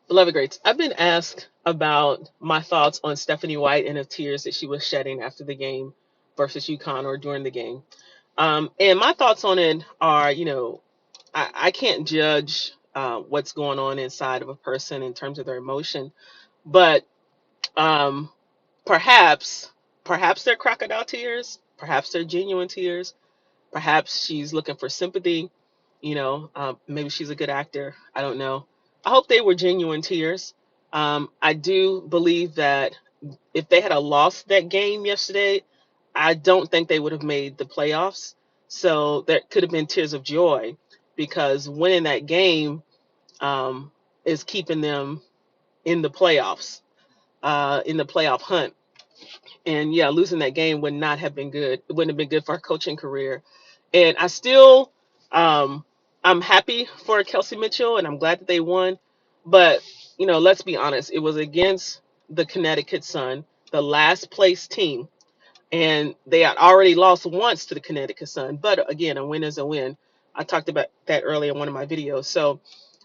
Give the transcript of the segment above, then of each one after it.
Beloved greats, I've been asked about my thoughts on Stephanie White and the tears that she was shedding after the game versus UConn or during the game. And my thoughts on it are, I can't judge what's going on inside of a person in terms of their emotion, but um, perhaps, perhaps they're crocodile tears, perhaps they're genuine tears, perhaps she's looking for sympathy. Maybe she's a good actor. I don't know. I hope they were genuine tears. I do believe that if they had a lost that game yesterday, I don't think they would have made the playoffs. So there could have been tears of joy because winning that game um, is keeping them in the playoffs, in the playoff hunt. And yeah, losing that game would not have been good. It wouldn't have been good for her coaching career. And I still, um, I'm happy for Kelsey Mitchell, and I'm glad that they won. But let's be honest, it was against the Connecticut Sun, the last place team, and they had already lost once to the Connecticut Sun. But again, a win is a win. I talked about that earlier in one of my videos. So,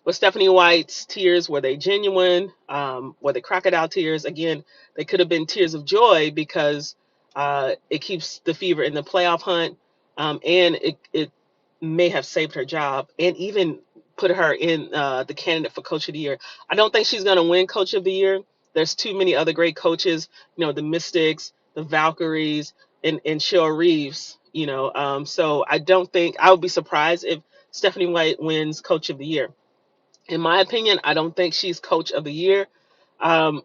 with Stephanie White's tears, were they genuine? Were they crocodile tears? Again, they could have been tears of joy because it keeps the Fever in the playoff hunt, and it may have saved her job and even put her in the candidate for Coach of the Year. I don't think she's going to win Coach of the Year. There's too many other great coaches, the Mystics, the Valkyries, and Cheryl Reeves. So I don't think I would be surprised if Stephanie White wins Coach of the Year. In my opinion, I don't think she's Coach of the Year. Um,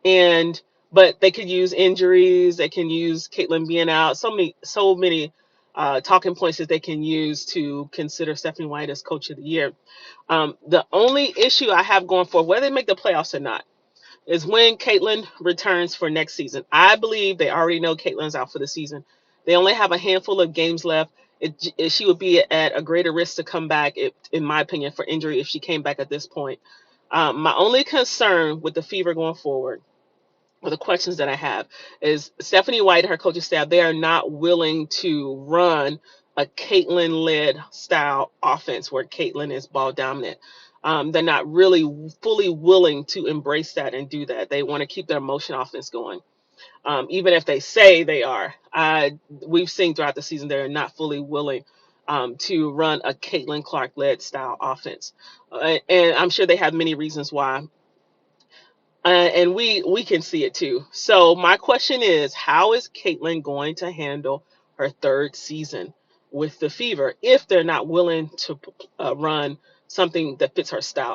and but they could use injuries. They can use Caitlin being out. So many talking points that they can use to consider Stephanie White as Coach of the Year. The only issue I have going for whether they make the playoffs or not is when Caitlin returns for next season. I believe they already know Caitlin's out for the season. They only have a handful of games left. She would be at a greater risk to come back, in my opinion, for injury if she came back at this point. My only concern with the Fever going forward, or the questions that I have, is Stephanie White and her coaching staff. They are not willing to run a Caitlin-led style offense where Caitlin is ball dominant. They're not really fully willing to embrace that and do that. They want to keep their motion offense going, even if they say they are. We've seen throughout the season they're not fully willing to run a Caitlin Clark-led style offense, and I'm sure they have many reasons why, and we can see it too. So my question is, how is Caitlin going to handle her third season with the Fever if they're not willing to run something that fits her style?